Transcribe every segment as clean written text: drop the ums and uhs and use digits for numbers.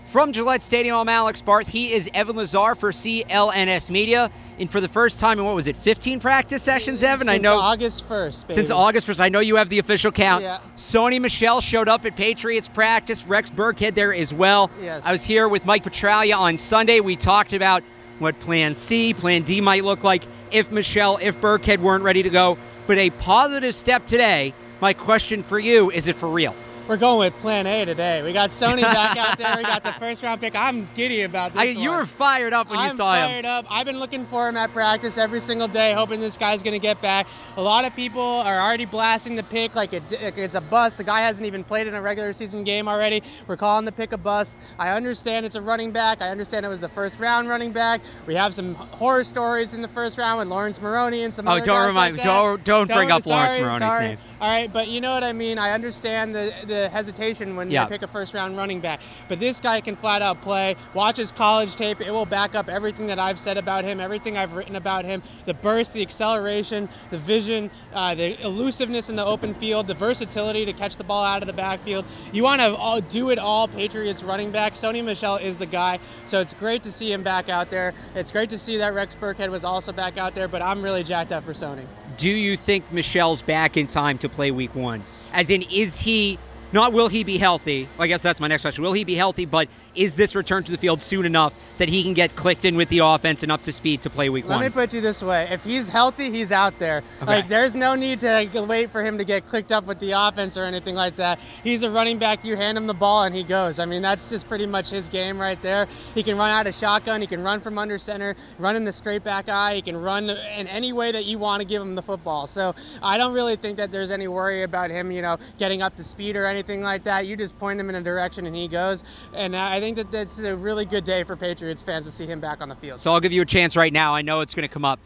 From Gillette Stadium, I'm Alex Barth. He is Evan Lazar for CLNS Media. And for the first time in, what was it, 15 practice sessions, Evan? Since August 1st, baby. Since August 1st. I know you have the official count. Yeah. Sony Michel showed up at Patriots practice. Rex Burkhead there as well. Yes. I was here with Mike Patriots on Sunday. We talked about what Plan C, Plan D might look like if Michel, if Burkhead weren't ready to go. But a positive step today. My question for you, is it for real? We're going with Plan A today. We got Sony back out there. We got the first-round pick. I'm giddy about this You one. were fired up when you saw him. I'm fired up. I've been looking for him at practice every single day, hoping this guy's going to get back. A lot of people are already blasting the pick like it's a bust. The guy hasn't even played in a regular season game already. We're calling the pick a bust. I understand it's a running back. I understand it was the first-round running back. We have some horror stories in the first round with Lawrence Maroney and some other guys like that. Don't bring up Lawrence Maroney's name. All right, but you know what I mean. I understand the hesitation when you pick a first-round running back. But this guy can flat out play. Watch his college tape. It will back up everything that I've said about him, everything I've written about him. The burst, the acceleration, the vision, the elusiveness in the open field, the versatility to catch the ball out of the backfield. You want to do it all, Patriots running back. Sony Michel is the guy. So it's great to see him back out there. It's great to see that Rex Burkhead was also back out there, but I'm really jacked up for Sony. Do you think Michel's back in time to play week one? As in, is he, not will he be healthy? I guess that's my next question. Will he be healthy, but is this return to the field soon enough that he can get clicked in with the offense and up to speed to play week one? Let me put you this way. If he's healthy, he's out there. Okay. Like, there's no need to wait for him to get clicked up with the offense or anything like that. He's a running back. You hand him the ball and he goes. I mean, that's just pretty much his game right there. He can run out of shotgun. He can run from under center, run in the straight back eye. He can run in any way that you want to give him the football. So I don't really think that there's any worry about him, you know, getting up to speed or anything like that. You just point him in a direction and he goes. And I think that that's a really good day for Patriots fans to see him back on the field. So I'll give you a chance right now. I know it's going to come up.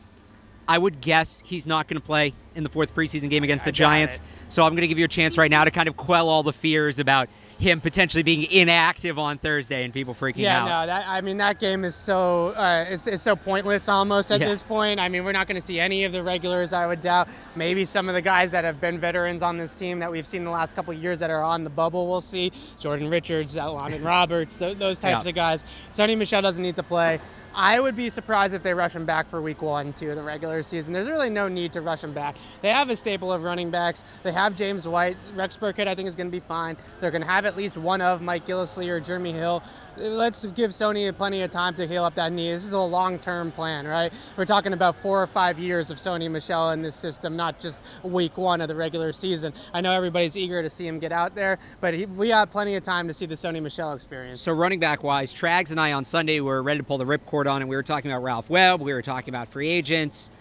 I would guess he's not going to play in the fourth preseason game against the Giants. So I'm going to give you a chance right now to kind of quell all the fears about him potentially being inactive on Thursday and people freaking out. Yeah, no, I mean, that game is so it's so pointless almost at this point. I mean, we're not going to see any of the regulars, I would doubt. Maybe some of the guys that have been veterans on this team that we've seen in the last couple of years that are on the bubble we'll see. Jordan Richards, Landon Roberts, those types of guys. Sony Michel doesn't need to play. I would be surprised if they rush him back for week 1, 2 of the regular season. There's really no need to rush him back. They have a staple of running backs. They have James White. Rex Burkhead, I think, is going to be fine. They're going to have at least one of Mike Gillislee or Jeremy Hill. Let's give Sony plenty of time to heal up that knee. This is a long-term plan, right? We're talking about 4 or 5 years of Sony Michel in this system, not just week 1 of the regular season. I know everybody's eager to see him get out there, but we got plenty of time to see the Sony Michel experience. So running back-wise, Trags and I on Sunday were ready to pull the ripcord on, and we were talking about Ralph Webb. We were talking about free agents.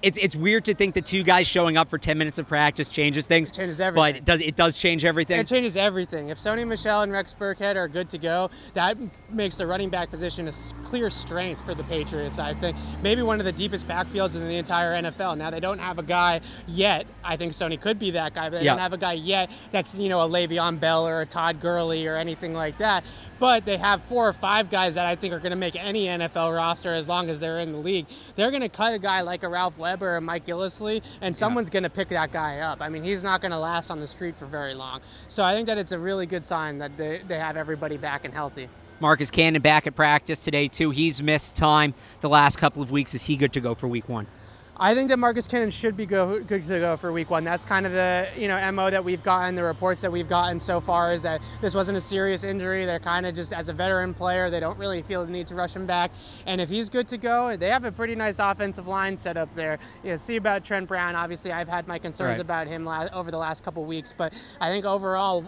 It's weird to think that 2 guys showing up for 10 minutes of practice changes things. It changes everything. But it does change everything. It changes everything. If Sony Michel and Rex Burkhead are good to go, that makes the running back position a clear strength for the Patriots, I think. Maybe one of the deepest backfields in the entire NFL. Now, they don't have a guy yet. I think Sony could be that guy, but they don't have a guy yet that's, you know, a Le'Veon Bell or a Todd Gurley or anything like that. But they have 4 or 5 guys that I think are going to make any NFL roster as long as they're in the league. They're going to cut a guy like a Ralph Webb or a Mike Gillislee, and someone's going to pick that guy up. I mean, he's not going to last on the street for very long. So I think that it's a really good sign that they have everybody back and healthy. Marcus Cannon back at practice today, too. He's missed time the last couple of weeks. Is he good to go for week 1? I think that Marcus Cannon should be good to go for week 1. That's kind of the MO that we've gotten. The reports that we've gotten so far is that this wasn't a serious injury. They're kind of just, as a veteran player, they don't really feel the need to rush him back. And if he's good to go, they have a pretty nice offensive line set up there. See about Trent Brown. Obviously, I've had my concerns about him over the last couple of weeks, but I think overall,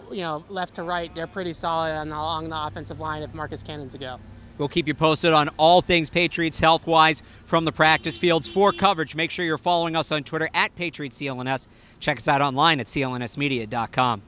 left to right, they're pretty solid along the offensive line if Marcus Cannon's a go. We'll keep you posted on all things Patriots health-wise from the practice fields. For coverage, make sure you're following us on Twitter at PatriotsCLNS. Check us out online at clnsmedia.com.